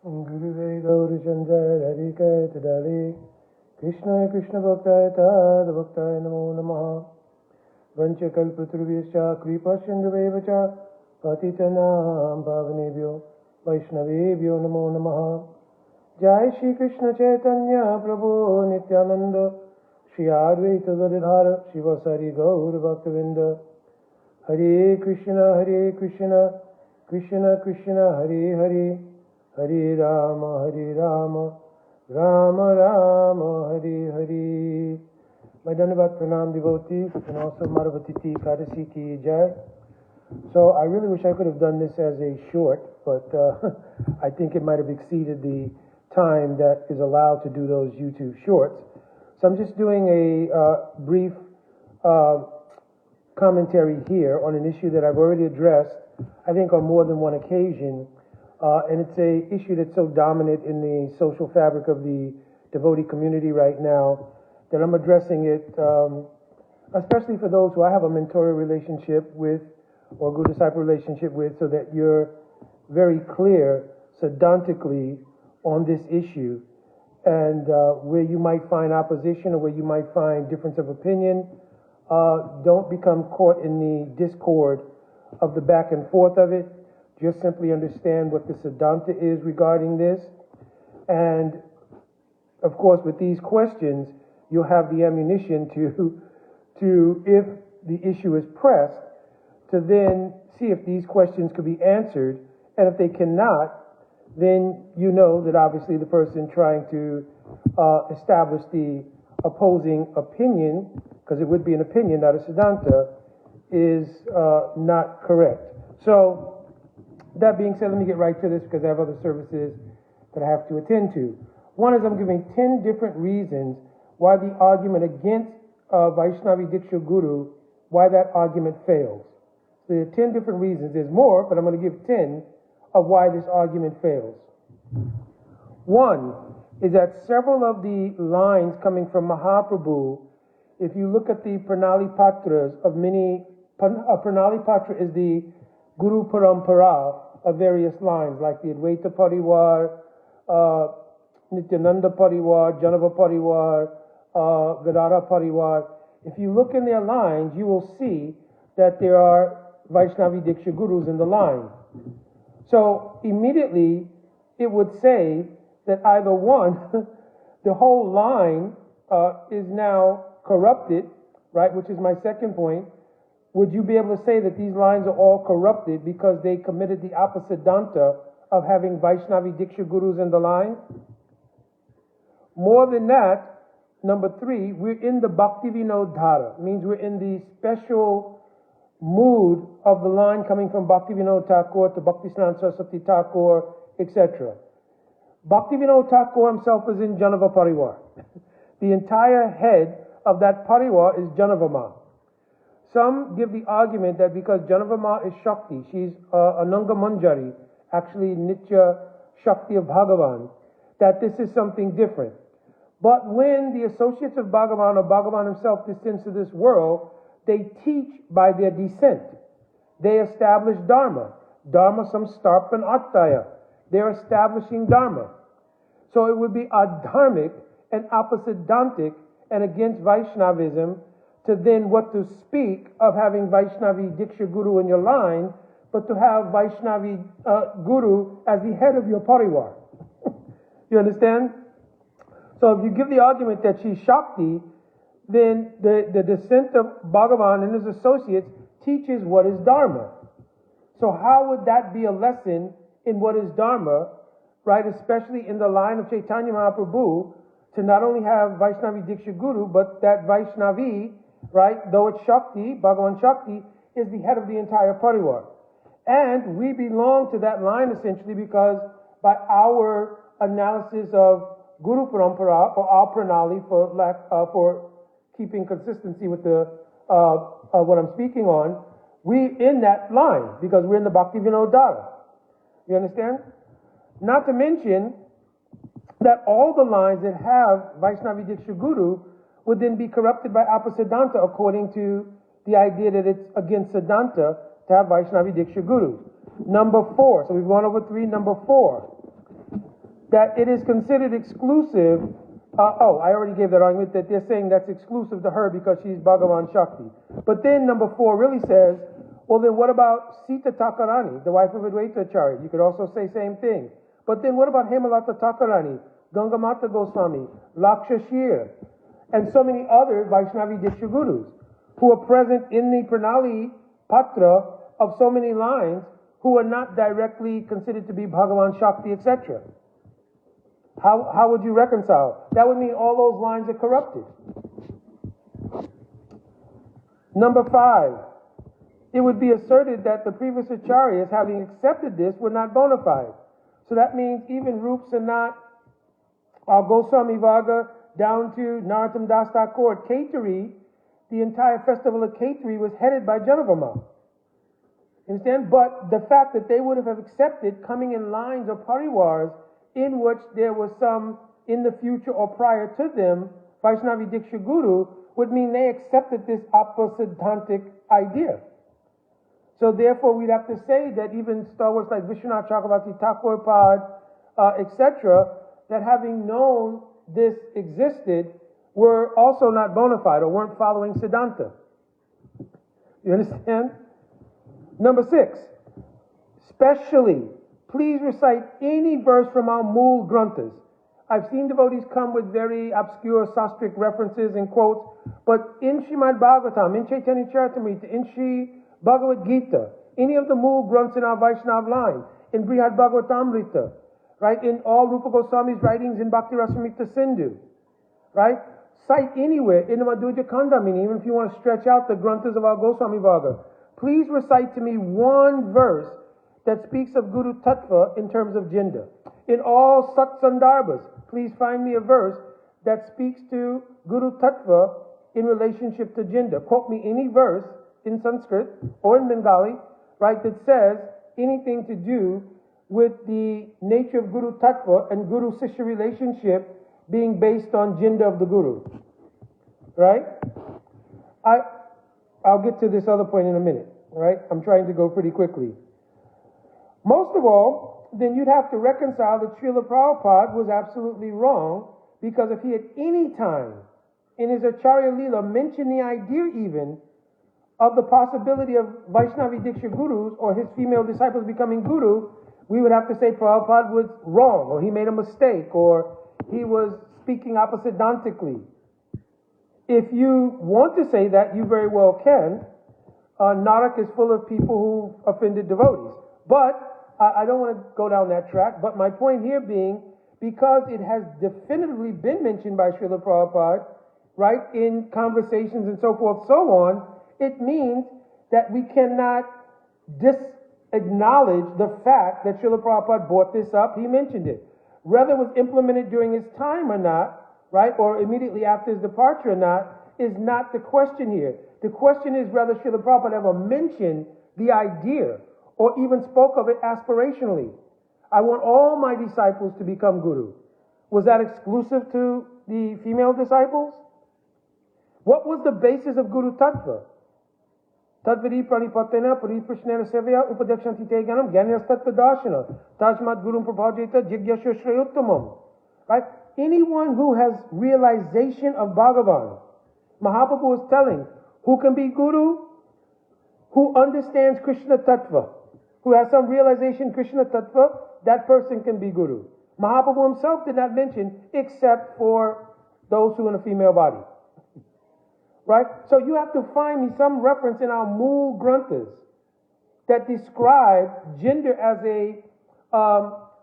Guruvai Gauri Chandra Radhika Tadali Krishna Krishna Bhaktaya Tad Bhaktaya Namo Namaha Vancha Kalpatrubhyascha Kripa Sindhuvevacha Patitanam Bhavanebhyo Vaishnavebhyo Namo Namaha Jai Shri Krishna Chaitanya Prabhu Nityananda Shri Advaita Gadadhara Shivasari Gaur Bhaktavinda Hare Krishna Krishna Krishna Hare Hare Hare Rama, Rama Rama, Hare Hare. My Dandavat Pranam devotees and also Madhavatiti Kadasi Ki Jai. So I really wish I could have done this as a short, but I think it might have exceeded the time that is allowed to do those YouTube shorts. So I'm just doing a brief commentary here on an issue that I've already addressed, I think on more than one occasion. And it's a issue that's so dominant in the social fabric of the devotee community right now that I'm addressing it, especially for those who I have a mentorial relationship with or guru-disciple relationship with, so that you're very clear sedantically on this issue. And where you might find opposition or where you might find difference of opinion, don't become caught in the discord of the back and forth of it. Just simply understand what the Siddhanta is regarding this. And, of course, with these questions, you'll have the ammunition to, if the issue is pressed, to then see if these questions could be answered. And if they cannot, then you know that obviously the person trying to establish the opposing opinion, because it would be an opinion, not a Siddhanta, is not correct. So, that being said, let me get right to this because I have other services that I have to attend to. One is I'm giving 10 different reasons why the argument against Vaishnavi Diksha Guru, why that argument fails. So there are 10 different reasons. There's more, but I'm going to give 10 of why this argument fails. One is that several of the lines coming from Mahaprabhu, if you look at the Pranali Patras of many, Pranali Patra is the Guru Parampara of various lines, like the Advaita Parivar, Nityananda Parivar, Janava Parivar, Gadara Parivar. If you look in their lines, you will see that there are Vaishnavi Diksha Gurus in the line. So immediately it would say that either one, the whole line is now corrupted, right, which is my second point. Would you be able to say that these lines are all corrupted because they committed the opposite danta of having Vaishnavi Diksha Gurus in the line? More than that, number 3, we're in the Bhakti Vinod Dhara. Means we're in the special mood of the line coming from Bhakti Vinod Thakur to Bhakti Siddhanta Saraswati Thakur, etc. Bhakti Vinod Thakur himself is in Janava Parivar. The entire head of that Parivar is Janavama. Some give the argument that because Janavama is Shakti, she's Ananga Manjari, actually Nitya Shakti of Bhagavan, that this is something different. But when the associates of Bhagavan or Bhagavan himself descends to this world, they teach by their descent. They establish Dharma. Dharma samstarpan artaya. They're establishing Dharma. So it would be adharmic and opposite dantic and against Vaishnavism to then what to speak of having Vaishnavi Diksha Guru in your line, but to have Vaishnavi Guru as the head of your parivar. You understand? So if you give the argument that she's Shakti, then the descent of Bhagavan and his associates teaches what is Dharma. So how would that be a lesson in what is Dharma, right? Especially in the line of Chaitanya Mahaprabhu, to not only have Vaishnavi Diksha Guru, but that Vaishnavi, right, though it's Shakti, Bhagavan Shakti, is the head of the entire parivar. And we belong to that line essentially because by our analysis of Guru Parampara or our Pranali for keeping consistency with the what I'm speaking on, we in that line because we're in the Bhakti Vinod Dhara. You understand? Not to mention that all the lines that have Vaishnavi Diksha Guru would then be corrupted by Apasiddhanta according to the idea that it's against Siddhanta to have Vaishnavi Diksha Guru. Number 4, so we've gone over 3, number 4. that it is considered exclusive. I already gave that argument that they're saying that's exclusive to her because she's Bhagavan Shakti. But then number 4 really says, well, then what about Sita Takarani, the wife of Advaita Acharya? You could also say same thing. But then what about Hemalata Takarani, Gangamata Goswami, Lakshashir, and so many other Vaishnavi Diksha Gurus who are present in the Pranali Patra of so many lines who are not directly considered to be Bhagavan Shakti, etc.? How would you reconcile? That would mean all those lines are corrupted. Number 5, it would be asserted that the previous acharyas, having accepted this, were not bona fide. So that means even Rup Sanat, Goswami Vaga, down to Narottam Das Thakur at Kaituri, the entire festival of Kaituri was headed by Janavama. Understand? But the fact that they would have accepted coming in lines of pariwars in which there was some in the future or prior to them, Vaishnavi Diksha Guru, would mean they accepted this apasiddhantic idea. So therefore we'd have to say that even stalwarts like Vishwanath Chakravarti Thakur Pad, etc., that having known this existed, were also not bona fide or weren't following Siddhanta. You understand? Number 6, specially, please recite any verse from our Mool Granthas. I've seen devotees come with very obscure sastric references and quotes, but in Srimad Bhagavatam, in Chaitanya Charitamrita, in Sri Bhagavad Gita, any of the Mool Granthas in our Vaishnav line, in Brihad Bhagavatamrita, right, in all Rupa Goswami's writings in Bhakti Rasamrita Sindhu, right, cite anywhere in the Madhurya Kandamini, even if you want to stretch out the Granthas of our Goswami Vaga, please recite to me one verse that speaks of Guru Tattva in terms of gender. In all Sat Sandarbhas, please find me a verse that speaks to Guru Tattva in relationship to gender. Quote me any verse in Sanskrit or in Bengali, right, that says anything to do with the nature of Guru Tattva and Guru-Sishya relationship being based on gender of the Guru. Right? I'll get to this other point in a minute. Right? I'm trying to go pretty quickly. Most of all, then you'd have to reconcile that Srila Prabhupada was absolutely wrong, because if he at any time in his Acharya Leela mentioned the idea even of the possibility of Vaishnavi Diksha Gurus or his female disciples becoming Guru, we would have to say Prabhupada was wrong, or he made a mistake, or he was speaking opposite-dantically. If you want to say that, you very well can. Narak is full of people who offended devotees. But I don't want to go down that track, but my point here being, because it has definitively been mentioned by Srila Prabhupada, right, in conversations and so forth, so on, it means that we cannot acknowledge the fact that Srila Prabhupada brought this up. He mentioned it. Whether it was implemented during his time or not, right, or immediately after his departure or not, is not the question here. The question is whether Srila Prabhupada ever mentioned the idea or even spoke of it aspirationally. I want all my disciples to become Guru. Was that exclusive to the female disciples? What was the basis of Guru Tattva? Tadvari pranipatena pariprashnena sevaya upadekshanti te gyanam gyanyas tattva darshana tajmat gurum prabhajeta jigyasya shrayuttamam. Right? Anyone who has realization of Bhagavan, Mahaprabhu was telling, who can be Guru? Who understands Krishna Tattva, who has some realization Krishna Tattva, that person can be Guru. Mahaprabhu himself did not mention except for those who are in a female body. Right? So you have to find me some reference in our Mool Granthas that describe gender as a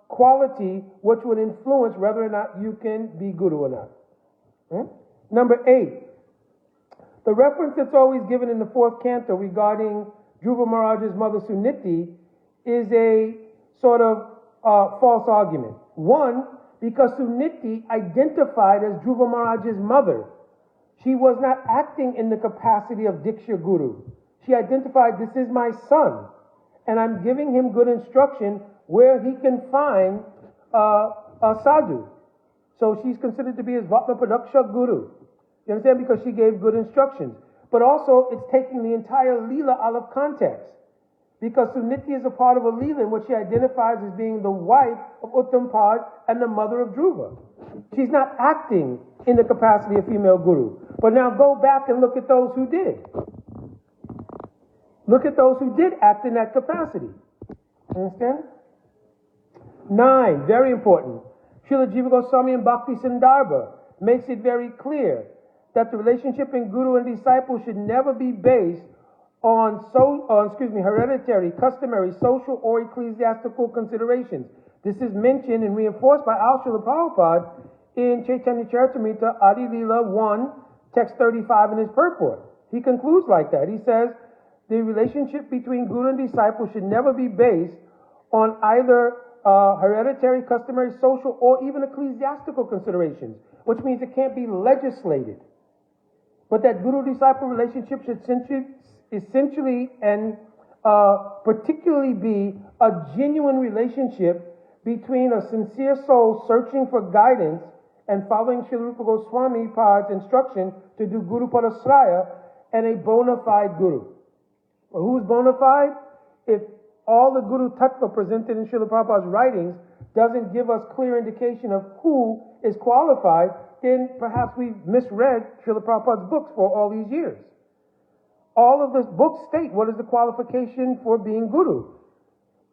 quality which would influence whether or not you can be Guru or not. Number 8. The reference that's always given in the 4th canto regarding Dhruva Maharaj's mother Suniti is a sort of false argument. One, because Suniti identified as Dhruva Maharaj's mother. She was not acting in the capacity of Diksha Guru. She identified, this is my son, and I'm giving him good instruction where he can find a sadhu. So she's considered to be his Vatma Padaksha Guru. You understand? Because she gave good instructions. But also, it's taking the entire Leela out of context. because Suniti is a part of a Leela in which she identifies as being the wife of Uttampad and the mother of Dhruva. She's not acting in the capacity of female guru. But now go back and look at those who did. Look at those who did act in that capacity. Understand? 9, very important. Srila Jiva Goswami and Bhakti Sandarbha makes it very clear that the relationship in guru and disciple should never be based on hereditary, customary, social, or ecclesiastical considerations. This is mentioned and reinforced by Al Srila Prabhupada in Chaitanya Charitamrita, Adi Leela 1, text 35 in his purport. He concludes like that. He says, the relationship between guru and disciple should never be based on either hereditary, customary, social, or even ecclesiastical considerations, which means it can't be legislated. But that guru-disciple relationship should essentially and particularly be a genuine relationship between a sincere soul searching for guidance and following Srila Rupa Goswami Pad's instruction to do Guru Padasraya and a bona fide guru. Well, who's bona fide? If all the Guru Tattva presented in Srila Prabhupada's writings doesn't give us clear indication of who is qualified, then perhaps we've misread Srila Prabhupada's books for all these years. All of the books state what is the qualification for being Guru.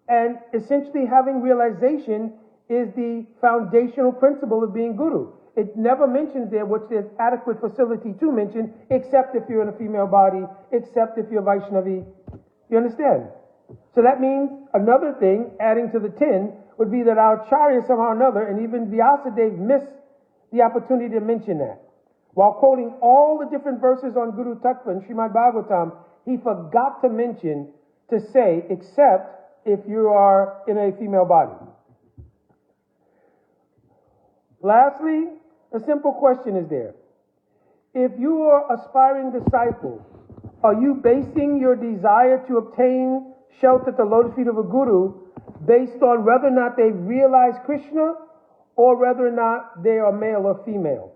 And essentially having realization is the foundational principle of being Guru. It never mentions there which there's adequate facility to mention, except if you're in a female body, except if you're Vaishnavi. You understand? So that means another thing, adding to the 10, would be that our Acharya somehow or another, and even Vyasadeva missed the opportunity to mention that. While quoting all the different verses on Guru Tattva and Srimad Bhagavatam, he forgot to mention, to say, except if you are in a female body. Lastly, a simple question is there. If you are aspiring disciple, are you basing your desire to obtain shelter at the lotus feet of a guru based on whether or not they realize Krishna or whether or not they are male or female?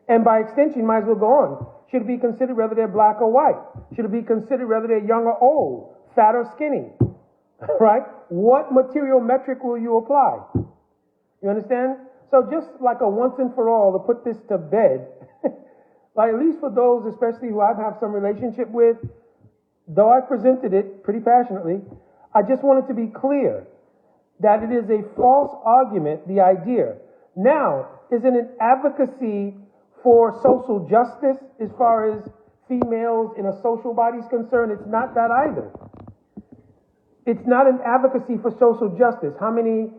And by extension, you might as well go on. Should it be considered whether they're black or white? Should it be considered whether they're young or old, fat or skinny? Right? What material metric will you apply? You understand? So just like a once and for all to put this to bed, like at least for those especially who I have some relationship with, though I presented it pretty passionately, I just wanted to be clear that it is a false argument, the idea. Now, is it an advocacy for social justice as far as females in a social body is concerned? It's not that either. It's not an advocacy for social justice. How many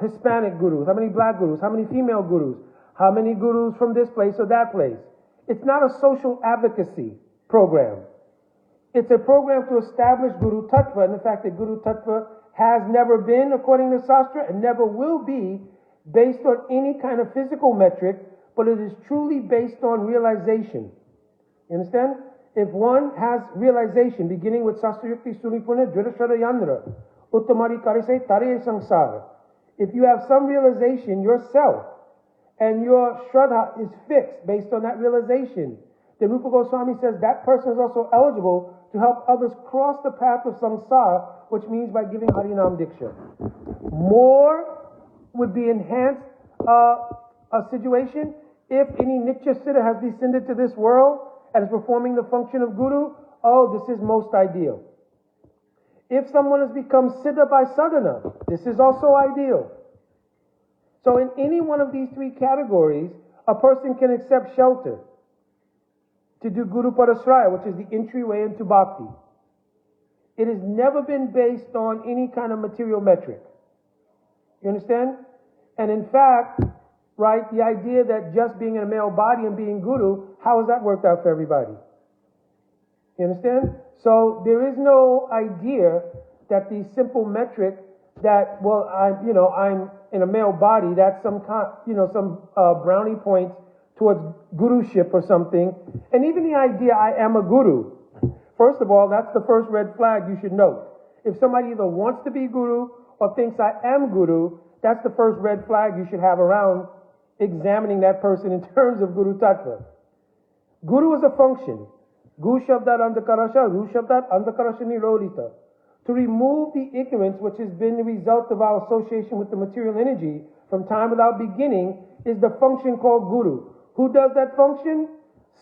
Hispanic gurus? How many black gurus? How many female gurus? How many gurus from this place or that place? It's not a social advocacy program. It's a program to establish Guru Tattva, and the fact that Guru Tattva has never been, according to Shastra, and never will be based on any kind of physical metric, but it is truly based on realization. You understand? If one has realization, beginning with Sastrayukti Sunipuna Dridashara Yandra, Uttamari Karise Tare Sangsara, if you have some realization yourself, and your Shraddha is fixed based on that realization, then Rupa Goswami says that person is also eligible to help others cross the path of samsara, which means by giving Harinam Diksha. More would be enhanced a situation if any Nitya Siddha has descended to this world and is performing the function of Guru. Oh, this is most ideal. If someone has become Siddha by sadhana, this is also ideal. So in any one of these three categories, a person can accept shelter to do Guru Padasraya, which is the entryway into bhakti. It has never been based on any kind of material metric. You understand? And in fact, right, the idea that just being in a male body and being Guru, how has that worked out for everybody? You understand? So there is no idea that the simple metric that, well, I'm in a male body, that's some brownie points towards guruship or something. And even the idea I am a guru, first of all, that's the first red flag you should note. If somebody either wants to be guru or thinks I am guru, that's the first red flag you should have around examining that person in terms of Guru Tattva. Guru is a function. Gu Shabdat Andakarasha, Ru Shabdat Andakarasha Nirodita. To remove the ignorance which has been the result of our association with the material energy from time without beginning is the function called Guru. Who does that function?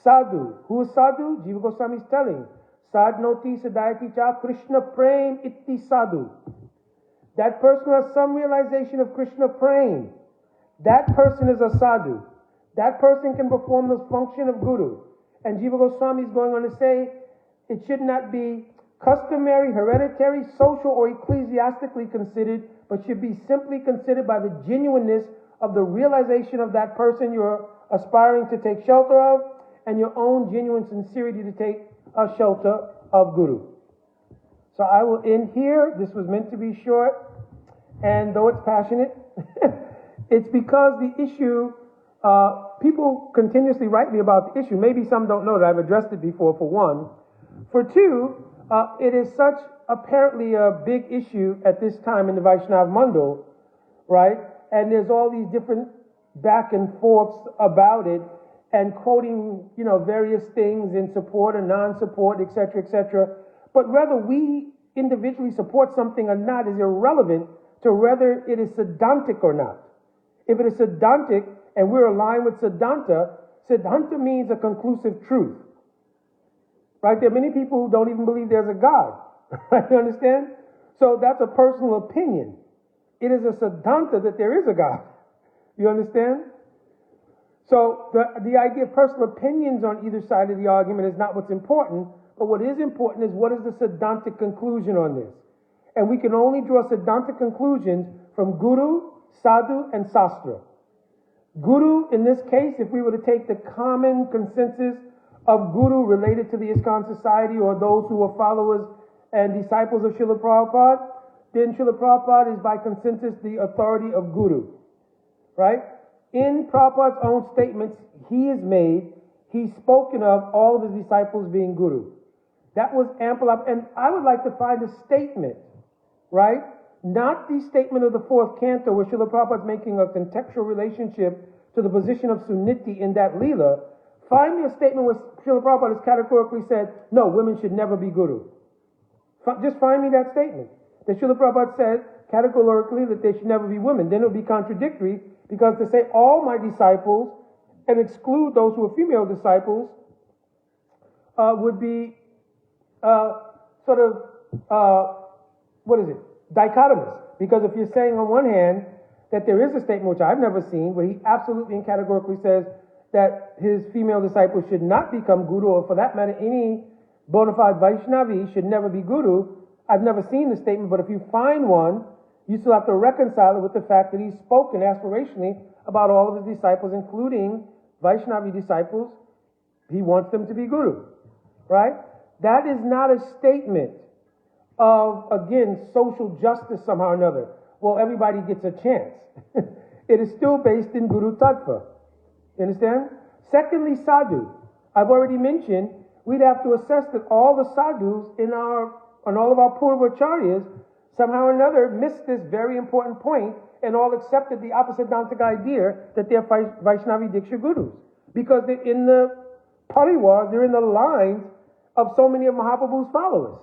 Sadhu. Who is Sadhu? Jiva Goswami is telling. Sadnoti Sadayati Cha Krishna Prem Itti Sadhu. That person who has some realization of Krishna Prem. That person is a sadhu. That person can perform the function of Guru. And Jiva Goswami is going on to say, it should not be customary, hereditary, social, or ecclesiastically considered, but should be simply considered by the genuineness of the realization of that person you're aspiring to take shelter of, and your own genuine sincerity to take a shelter of Guru. So I will end here. This was meant to be short, and though it's passionate, it's because the issue, people continuously write me about the issue. Maybe some don't know that I've addressed it before, for one. For two, it is such apparently a big issue at this time in the Vaishnav Mandal, right? And there's all these different back and forths about it, and quoting, various things in support or non-support, etc., etc. But whether we individually support something or not is irrelevant to whether it is Siddhantic or not. If it is Siddhantic and we're aligned with Siddhanta, Siddhanta means a conclusive truth. Right? There are many people who don't even believe there's a God. Right? You understand? So that's a personal opinion. It is a Siddhanta that there is a God. You understand? So the idea of personal opinions on either side of the argument is not what's important, but what is important is what is the Siddhantic conclusion on this. And we can only draw Siddhantic conclusions from Guru, Sadhu, and Sastra. Guru, in this case, if we were to take the common consensus of Guru related to the ISKCON society or those who are followers and disciples of Srila Prabhupada, then Srila Prabhupada is by consensus the authority of Guru. Right? In Prabhupada's own statements he has made, he's spoken of all of his disciples being Guru. That was ample, and I would like to find a statement, right? Not the statement of the fourth canto where Srila Prabhupada is making a contextual relationship to the position of Suniti in that Leela. Find me a statement where Srila Prabhupada has categorically said, no, women should never be Guru. Just find me that statement. That Srila Prabhupada said categorically that they should never be women. Then it would be contradictory, because to say all my disciples and exclude those who are female disciples would be dichotomous. Because if you're saying on one hand that there is a statement, which I've never seen, where he absolutely and categorically says that his female disciples should not become Guru, or for that matter, any bona fide Vaishnavi should never be Guru. I've never seen the statement, but if you find one, you still have to reconcile it with the fact that he's spoken aspirationally about all of his disciples, including Vaishnavi disciples. He wants them to be Guru, right? That is not a statement of, again, social justice somehow or another. Well, everybody gets a chance. It is still based in Guru Tattva. You understand? Secondly, sadhu. I've already mentioned we'd have to assess that all the sadhus on all of our Purvacharyas somehow or another missed this very important point and all accepted the opposite-dantic idea that they're Vaishnavi Diksha Gurus. Because they're in the parivar, they're in the lines of so many of Mahaprabhu's followers.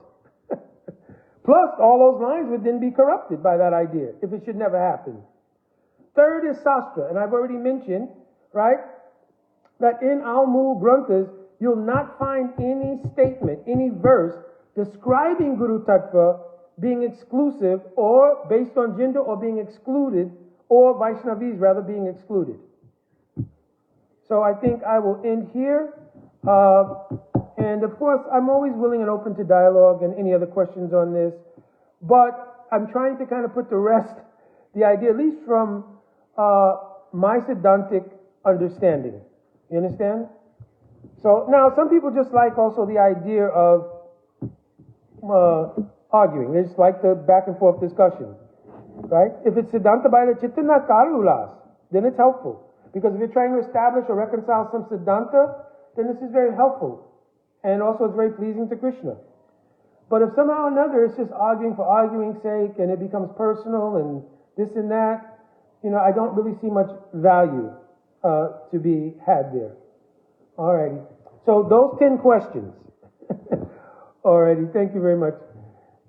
Plus, all those lines would then be corrupted by that idea, if it should never happen. Third is Sastra, and I've already mentioned, right, that in our Mool Granthas, you'll not find any statement, any verse describing Guru Tattva being exclusive or based on gender or being excluded, or Vaishnavis rather being excluded. So I think I will end here. And of course, I'm always willing and open to dialogue and any other questions on this. But I'm trying to kind of put to rest the idea, at least from my Siddhantic understanding. You understand? So now, some people just like also the idea of arguing. They just like the back and forth discussion. Right? If it's Siddhanta by the Chittana Karulas, then it's helpful. Because if you're trying to establish or reconcile some Siddhanta, then this is very helpful. And also it's very pleasing to Krishna. But if somehow or another it's just arguing for arguing's sake and it becomes personal and this and that, I don't really see much value to be had there. Alrighty. So those 10 questions. Alrighty, thank you very much.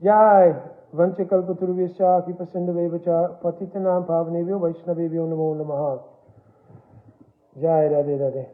Jai, Vanchakalpaturvesha, Kipasindhavevacha, Patitanam Pavanevyo, Vaishnavevyo Namo Namaha. Jai Radhe Radhe.